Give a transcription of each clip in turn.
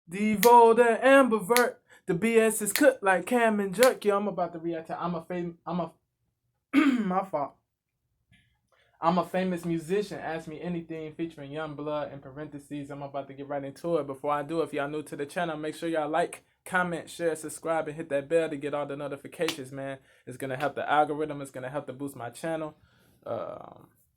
Devo the ambivert. The BS is cooked like Cam and Jerk. Yo, I'm about to react to my fault. I'm a famous musician. Ask me anything featuring YUNGBLUD in parentheses. I'm about to get right into it. Before I do, if y'all new to the channel, make sure y'all like, comment, share, subscribe, and hit that bell to get all the notifications, man. It's gonna help the algorithm. It's gonna help to boost my channel.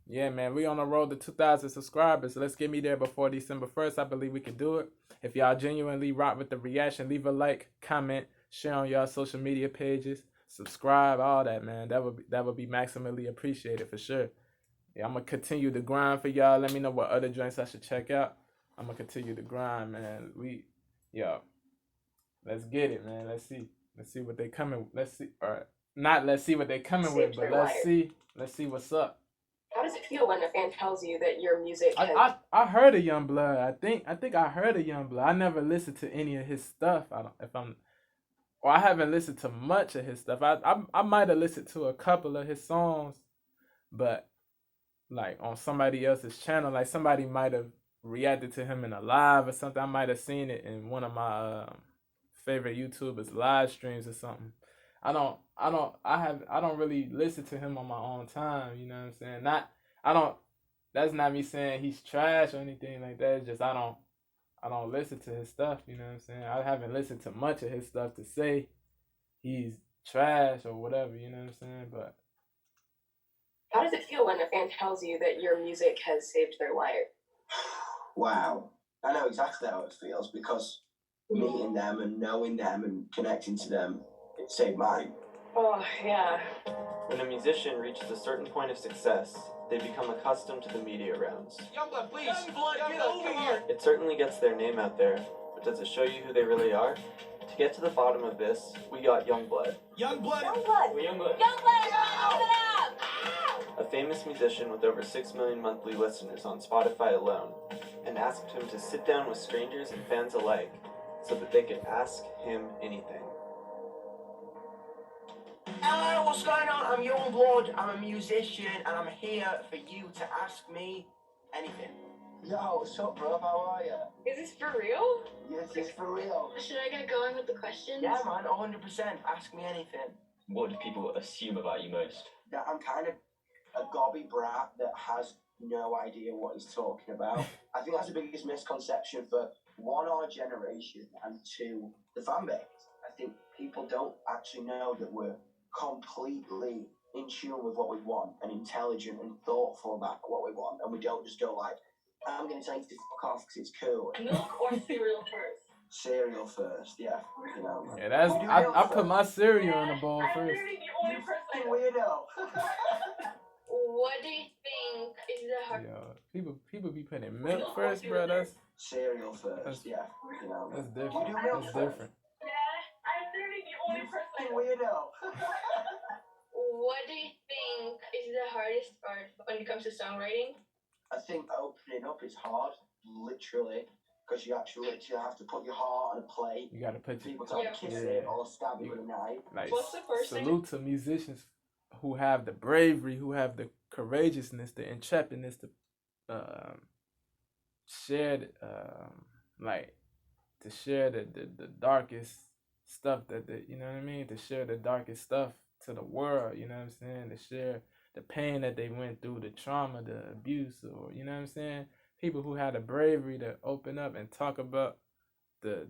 Yeah, man, we on the road to 2,000 subscribers. Let's get me there before December 1st. I believe we can do it. If y'all genuinely rock with the reaction, leave a like, comment, share on y'all social media pages, subscribe, all that, man. That would be maximally appreciated for sure. Yeah, I'm gonna continue to grind for y'all. Let me know what other joints I should check out. I'm gonna continue to grind, man. Yo, let's get it, man. Let's see what they coming. Let's see, or not. Let's see what they coming with, but let's see what's up. How does it feel when a fan tells you that your music has... I heard of YUNGBLUD. I think I heard of YUNGBLUD. I never listened to any of his stuff. I haven't listened to much of his stuff. I might have listened to a couple of his songs, but like on somebody else's channel, like somebody might have reacted to him in a live or something. I might have seen it in one of my favorite YouTubers live streams or something. I don't really listen to him on my own time, you know what I'm saying? That's not me saying he's trash or anything like that. It's just I don't listen to his stuff, you know what I'm saying? I haven't listened to much of his stuff to say he's trash or whatever, you know what I'm saying? But how does it feel when a fan tells you that your music has saved their life? Wow. I know exactly how it feels because meeting them and knowing them and connecting to them, it saved mine. Oh, yeah. When a musician reaches a certain point of success, they become accustomed to the media rounds. Youngblood, please! Youngblood, get over here! It certainly gets their name out there, but does it show you who they really are? To get to the bottom of this, we got YUNGBLUD. Youngblood! Youngblood! YUNGBLUD! Youngblood! A famous musician with over 6 million monthly listeners on Spotify alone, and asked him to sit down with strangers and fans alike so that they could ask him anything. Hello, what's going on? I'm YUNGBLUD, I'm a musician, and I'm here for you to ask me anything. Yo, what's up, bro? How are you? Is this for real? Yes, it's for real. Should I get going with the questions? Yeah, man, 100%. Ask me anything. What do people assume about you most? That I'm kind of a gobby brat that has no idea what he's talking about. I think that's the biggest misconception for one, our generation, and two, the fan base. I think people don't actually know that we're completely in tune with what we want and intelligent and thoughtful about what we want, and we don't just go like, I'm going to tell you to fuck off because it's cool. Milk or cereal first? Cereal first, yeah. You know. yeah, that's I put my cereal in the bowl I'm first. literally the only person. Weirdo. What do you think is the hard... Yo, people be putting milk first, bro. That's cereal first, yeah. You know. That's different. That's different. Yeah, I'm literally the only person. Weirdo. What do you think is the hardest part when it comes to songwriting? I think opening up is hard, literally, because you actually literally have to put your heart on a plate. You gotta put people try to kiss it or stab it with a knife. Like, what's the first salute to musicians who have the bravery, who have the courageousness, the intrepidness to share the darkest stuff you know what I mean? To share the darkest stuff to the world, you know what I'm saying? To share the pain that they went through, the trauma, the abuse, or you know what I'm saying? People who had the bravery to open up and talk about the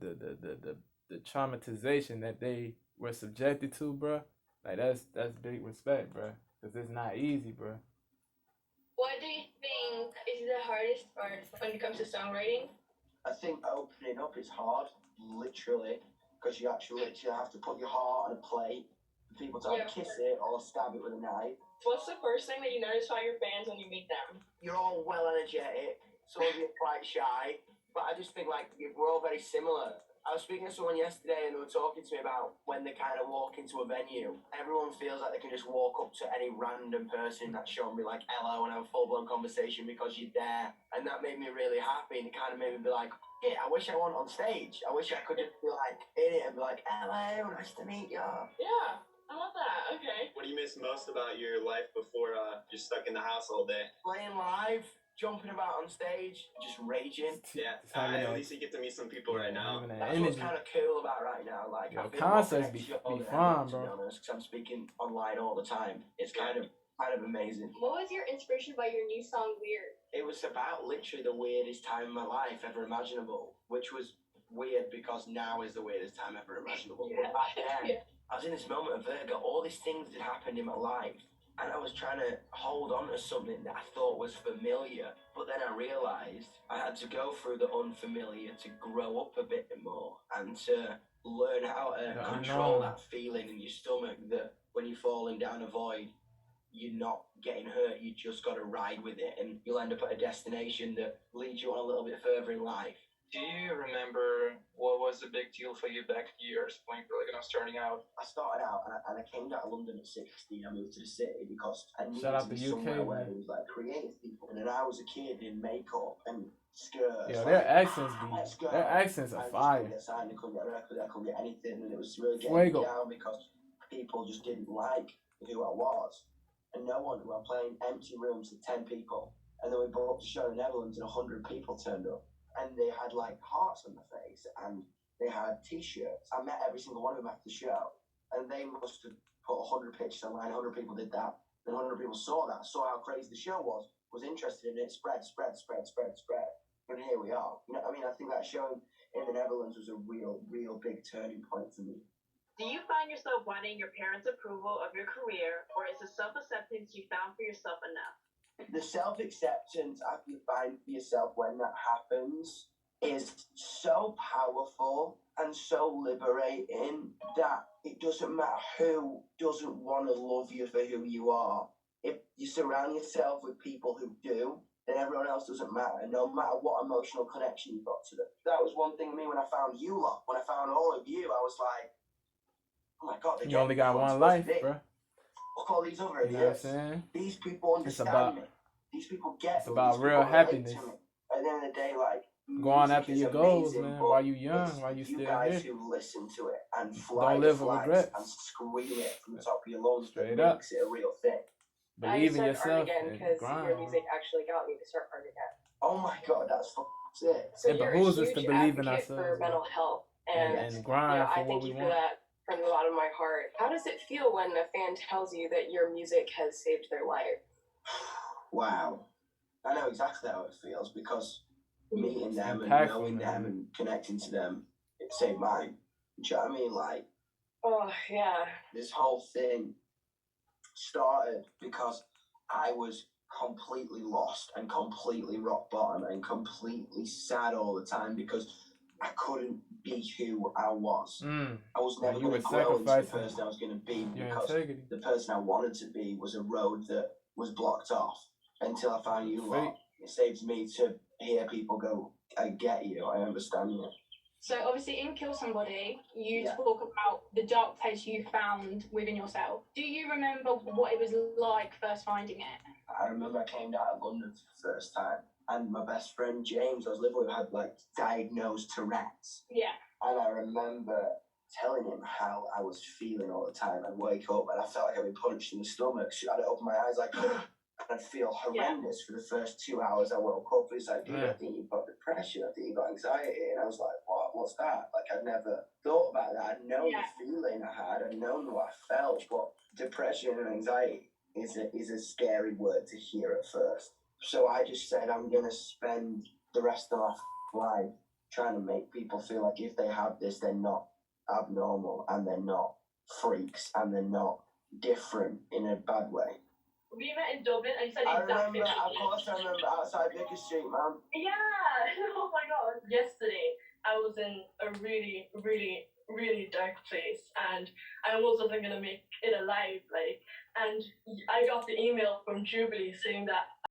traumatization that they were subjected to, bro. Like that's big respect, bro. Cause it's not easy, bro. What do you think is the hardest part when it comes to songwriting? I think opening up is hard, literally, because you actually literally have to put your heart on a plate. People try to kiss it or stab it with a knife. What's the first thing that you notice about your fans when you meet them? You're all well energetic, some of you are quite shy, but I just think like we're all very similar. I was speaking to someone yesterday and they were talking to me about when they kind of walk into a venue, everyone feels like they can just walk up to any random person in that show and be like, hello, and have a full-blown conversation because you're there. And that made me really happy, and it kind of made me be like, yeah, I wish I went on stage. I wish I could just be like in it and be like, hello, nice to meet you. Yeah, I love that. Okay. What do you miss most about your life before you're stuck in the house all day? Playing live, jumping about on stage, just raging. Yeah, Just having at that- least you get to meet some people right now. having that That's energy. what's kind of cool about right now. Like, Yo, I feel concerts more be connection than fun, ever, to be bro. honest, because I'm speaking online all the time. It's kind of amazing. What was your inspiration by your new song Weird? It was about literally the weirdest time in my life ever imaginable, which was weird because now is the weirdest time ever imaginable. But back then, Yeah. I was in this moment of vertigo. All these things had happened in my life, and I was trying to hold on to something that I thought was familiar. But then I realised I had to go through the unfamiliar to grow up a bit more and to learn how to The control unknown. that feeling in your stomach that when you're falling down a void, you're not getting hurt, you just got to ride with it, and you'll end up at a destination that leads you on a little bit further in life. Do you remember what was the big deal for you back years when you were starting out? I started out and I came down to London at 16. I moved to the city because I needed Shout out to be to UK, somewhere where man. there was like creative people. And then I was a kid in makeup and skirts. Yo, like, their accents let's be, go. their accents I are just fire. couldn't get signed, I couldn't get a record, I couldn't get anything, and it was really getting me Fuego. down because people just didn't like who I was. And no one, we were playing empty rooms with 10 people. And then we booked a show in the Netherlands and 100 people turned up. And they had like hearts on their face and they had t-shirts. I met every single one of them after the show. And they must have put 100 pictures online, 100 people did that. And 100 people saw that, saw how crazy the show was interested in it, spread. And here we are. You know, I mean, I think that show in the Netherlands was a real big turning point for me. Do you find yourself wanting your parents' approval of your career, or is the self-acceptance you found for yourself enough? The self-acceptance I you find for yourself when that happens is so powerful and so liberating that it doesn't matter who doesn't want to love you for who you are. If you surround yourself with people who do, then everyone else doesn't matter, no matter what emotional connection you've got to them. That was one thing with me when I found you lot. When I found all of you, I was like, oh my God, You only got one life, bro. Look all these other You know what I'm idiots. saying? These people understand me. These people get It's me. about These real people relate happiness. to me. At the end of the day, like, Go on music after is your goals, amazing, man, but while you young, it's while you still you guys here. who listen to it and fly Don't the live with flags regrets. and scream it from the top of your lungs Straight that up. makes it a real thing. Believe in I yourself started art again and because grind. your music actually got me to start art again. Oh my God, that's it. So It you're a behooves us huge to believe in advocate ourselves, for mental health, and grind I for what thank we you for want. that from the bottom of my heart. How does it feel when a fan tells you that your music has saved their life? Wow. I know exactly how it feels because meeting them and impactful, knowing them man. and connecting to them, it saved mine. Do you know what I mean? Like, Oh, yeah. this whole thing started because I was completely lost and completely rock bottom and completely sad all the time because I couldn't be who I was. I was never You going were to grow into the sacrificing person I was going to be your because integrity. the person I wanted to be was a road that was blocked off until I found you lot. It saves me to hear people go, I get you, I understand you. So obviously in Kill Somebody, you Yeah. talk about the dark place you found within yourself. Do you remember what it was like first finding it? I remember I came down to London for the first time, and my best friend James I was living with had like diagnosed Tourette's. Yeah. And I remember telling him how I was feeling all the time. I'd wake up and I felt like I'd been punched in the stomach. I'd open my eyes like, and I'd feel horrendous for the first 2 hours I woke up. It's like, dude, I think you've got depression. I think you've got anxiety. And I was like, what? What's that? Like, I'd never thought about that. I'd known the feeling I had. I'd known what I felt. But depression and anxiety is a scary word to hear at first. So I just said, I'm going to spend the rest of my life trying to make people feel like if they have this, they're not abnormal and they're not freaks and they're not different in a bad way. We met in Dublin and you said I exactly remember, of course I remember, outside Vicker Street, man. Yeah! Oh my God. Yesterday, I was in a really, really, really dark place and I almost wasn't going to make it alive, like, and I got the email from Jubilee saying that